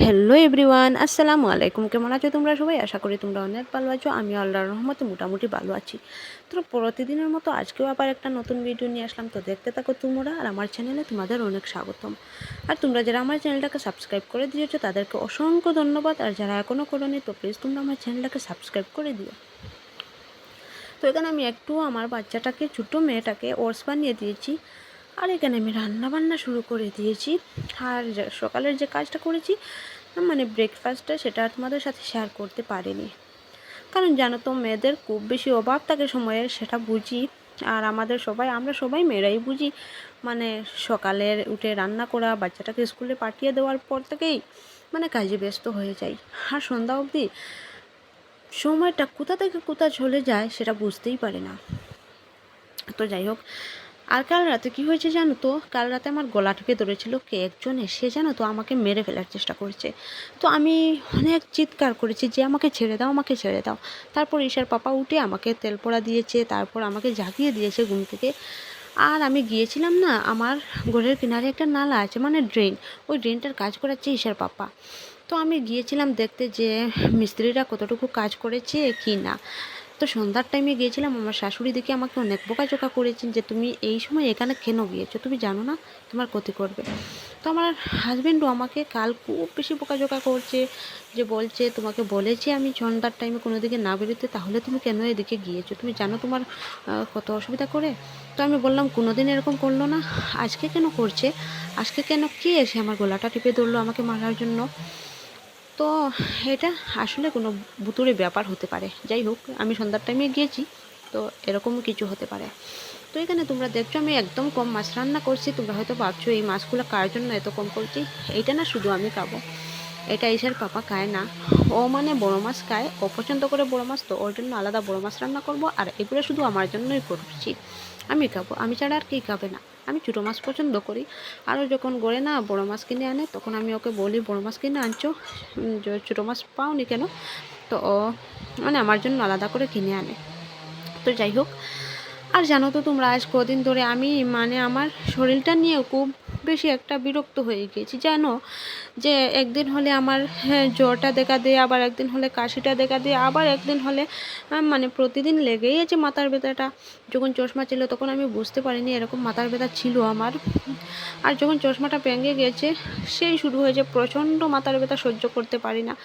Hello everyone, আসসালামু আলাইকুম। কেমন আছো তোমরা সবাই? আশা করি তোমরা অনেক ভালো আছো। আমি আল্লাহর রহমতে মোটামুটি ভালো আছি। তো প্রতিদিনের মতো আজকেও আবার একটা নতুন ভিডিও নিয়ে আসলাম। তো দেখতে থাকো তোমরা, আর আমার চ্যানেলে তোমাদের অনেক স্বাগতম। আর তোমরা যারা আমার চ্যানেলটাকে সাবস্ক্রাইব করে দিয়েছো তাদেরকে অসংখ্য ধন্যবাদ। আর যারা এখনও করোনি তো প্লিজ তোমরা আমার চ্যানেলটাকে সাবস্ক্রাইব করে দিও। তো এখানে আমি একটু আমার বাচ্চাটাকে, ছোটো মেয়েটাকে ওটস বানিয়ে দিয়েছি। আর এখানে আমি রান্নাবান্না শুরু করে দিয়েছি। আর সকালের যে কাজটা করেছি, মানে ব্রেকফাস্টটা, সেটা তোমাদের সাথে শেয়ার করতে পারিনি। কারণ জানো তো, মেয়েদের খুব বেশি অভাব থাকে সময়ের, সেটা বুঝি। আর আমরা সবাই মেয়েরাই বুঝি। মানে সকালের উঠে রান্না করা, বাচ্চাটাকে স্কুলে পাঠিয়ে দেওয়ার পর থেকেই মানে কাজে ব্যস্ত হয়ে যাই। আর সন্ধ্যা অবধি সময়টা কোথা থেকে কোথা চলে যায় সেটা বুঝতেই পারি না। তো যাই হোক, আর কাল রাতে কী হয়েছে জানো তো? কাল রাতে আমার গলা টিপে ধরেছিল কে একজন, এসে জানো তো আমাকে মেরে ফেলার চেষ্টা করেছে। তো আমি অনেক চিৎকার করেছি যে আমাকে ছেড়ে দাও, আমাকে ছেড়ে দাও। তারপর ঈশার পাপা উঠে আমাকে তেল পোড়া দিয়েছে, তারপর আমাকে জাগিয়ে দিয়েছে ঘুম থেকে। আর আমি গিয়েছিলাম না, আমার ঘরের কিনারে একটা নালা আছে, মানে ড্রেন, ওই ড্রেনটার কাজ করাচ্ছে ঈশার পাপা। তো আমি গিয়েছিলাম দেখতে যে মিস্ত্রিরা কতটুকু কাজ করেছে কি না। তো সন্ধ্যার টাইমে গিয়েছিলাম, আমার শাশুড়ি দেখে আমাকে অনেক বকাঝকা করেছেন যে তুমি এই সময় এখানে কেন গিয়েছো, তুমি জানো না তোমার ক্ষতি করবে। তো আমার হাজব্যান্ডও আমাকে কাল খুব বেশি বকাঝকা করছে, যে বলছে তোমাকে বলেছি আমি সন্ধ্যার টাইমে কোনো দিকে না বেরোতে, তাহলে তুমি কেন এদিকে গিয়েছো, তুমি জানো তোমার কত অসুবিধা করে। তো আমি বললাম কোনো দিন এরকম করলো না, আজকে কেন করছে, আজকে কেন কে এসে আমার গলাটা টিপে ধরলো আমাকে মারার জন্য। তো এটা আসলে কোনো ভুতুড়ে ব্যাপার হতে পারে। যাই হোক, আমি সন্ধ্যার টাইমে গিয়েছি, তো এরকমও কিছু হতে পারে। তো এখানে তোমরা দেখছো আমি একদম কম মাছ রান্না করছি। তোমরা হয়তো ভাবছো এই মাছগুলো কার জন্য এত কম করছি। এইটা না শুধু আমি খাবো, এটা ঈশার পাপা খায় না। ও মানে বড়ো মাছ খায়, ও পছন্দ করে বড়ো মাছ, তো ওর জন্য আলাদা বড়ো মাছ রান্না করব। আর এগুলো শুধু আমার জন্যই করছি, আমি খাবো, আমি ছাড়া আর কেউ খাবে না। আমি ছোটো মাছ পছন্দ করি। আরও যখন গড়ে না বড়ো মাছ কিনে আনে, তখন আমি ওকে বলি বড়ো মাছ কিনে আনছো, ছোটো মাছ পাওনি কেন। তো ও মানে আমার জন্য আলাদা করে কিনে আনে। তো যাই হোক, আর জানো তো তোমরা, আজ কদিন ধরে আমি মানে আমার শরীরটা নিয়ে খুব বেশি একটা বিরক্ত হয়ে গিয়েছি। জানো যে একদিন হলে আমার জ্বরটা দেখা দেয়, আবার একদিন হলে কাশিটা দেখা দেয়, আবার একদিন হলে মানে প্রতিদিন লেগেই আছে মাথার ব্যথাটা। যখন চশমা ছিল তখন আমি বুঝতে পারিনি এরকম মাথার ব্যথা ছিল আমার। আর যখন চশমাটা ভেঙে গেছে সেই শুরু হয়েছে প্রচণ্ড মাথার ব্যথা, সহ্য করতে পারি না।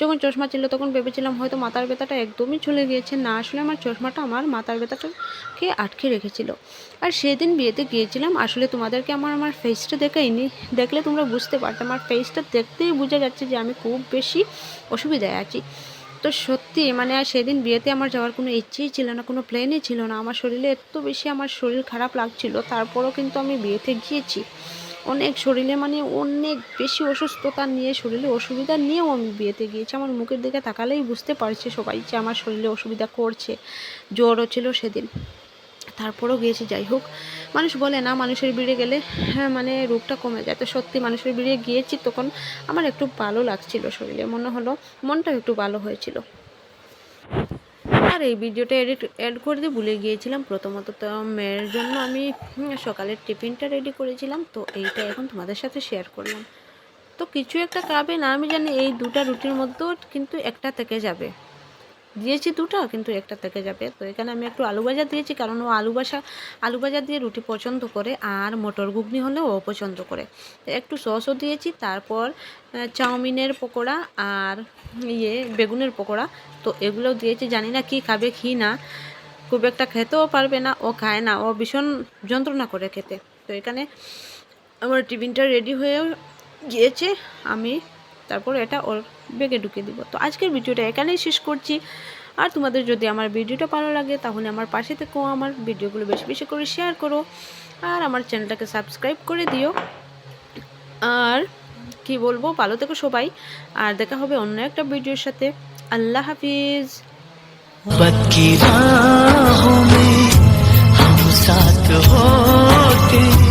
যখন চশমা ছিল তখন ভেবেছিলাম হয়তো মাথার ব্যথাটা একদমই চলে গিয়েছে, না আসলে আমার চশমাটা আমার মাথার ব্যথাটাকে আটকে রেখেছিল। আর সেদিন বিয়েতে গিয়েছিলাম, আসলে তোমাদেরকে আমার ফেসটা দেখাইনি, দেখলে তোমরা বুঝতে পারতো। আমার ফেসটা দেখতেই বোঝা যাচ্ছে যে আমি খুব বেশি অসুবিধায় আছি। তো সত্যি মানে আর সেদিন বিয়েতে আমার যাওয়ার কোনো ইচ্ছেই ছিল না, কোনো প্ল্যানই ছিল না। আমার শরীরে এত বেশি আমার শরীর খারাপ লাগছিল, তারপরও কিন্তু আমি বিয়েতে গিয়েছি। অনেক শরীরে মানে অনেক বেশি অসুস্থতা নিয়ে, শরীরে অসুবিধা নিয়েও আমি বিয়েতে গিয়েছি। আমার মুখের দিকে তাকালেই বুঝতে পারছে সবাই যে আমার শরীরে অসুবিধা করছে। জ্বরও ছিল সেদিন, তারপরও গিয়েছি। যাই হোক, মানুষ বলে না মানুষের বিড়ে গেলে হ্যাঁ মানে রোগটা কমে যায়। তো সত্যি মানুষের বিড়ে গিয়েছি, তখন আমার একটু ভালো লাগছিল শরীরে, মনে হলো মনটা একটু ভালো হয়েছিল। আর এই ভিডিওটা এড করতে ভুলে গিয়েছিলাম। প্রথমত তো মেয়ের জন্য আমি সকালের টিফিনটা রেডি করেছিলাম, তো এইটা এখন তোমাদের সাথে শেয়ার করলাম। তো কিছু একটা খাবে না আমি জানি, এই দুটা রুটির মধ্যেও কিন্তু একটা থেকে যাবে। দিয়েছি দুটো, কিন্তু একটা থেকে যাবে। তো এখানে আমি একটু আলু ভাজা দিয়েছি, কারণ ও আলু ভাজা দিয়ে রুটি পছন্দ করে, আর মটর ঘুগনি হলেও ও পছন্দ করে। তো একটু সসও দিয়েছি, তারপর চাউমিনের পকোড়া আর বেগুনের পকোড়া, তো এগুলোও দিয়েছি। জানি না কি খাবে কি না, খুব একটা খেতেও পারবে না, ও খায় না, ও ভীষণ যন্ত্রণা করে খেতে। তো এখানে আমার টিফিনটা রেডি হয়ে গিয়েছে, আমি তারপর এটা ওর ব্যাগে ঢুকিয়ে দিব। তো আজকের ভিডিওটা এখানেই শেষ করছি। আর তোমাদের যদি আমার ভিডিওটা ভালো লাগে তাহলে আমার পাশে থেকেও, আমার ভিডিওগুলো বেশি বেশি করে শেয়ার করো, আর আমার চ্যানেলটাকে সাবস্ক্রাইব করে দিও। আর কি বলবো, ভালো থেকো সবাই, আর দেখা হবে অন্য একটা ভিডিওর সাথে। আল্লাহ হাফিজ। मोहब्बत की राहों में हम साथ होते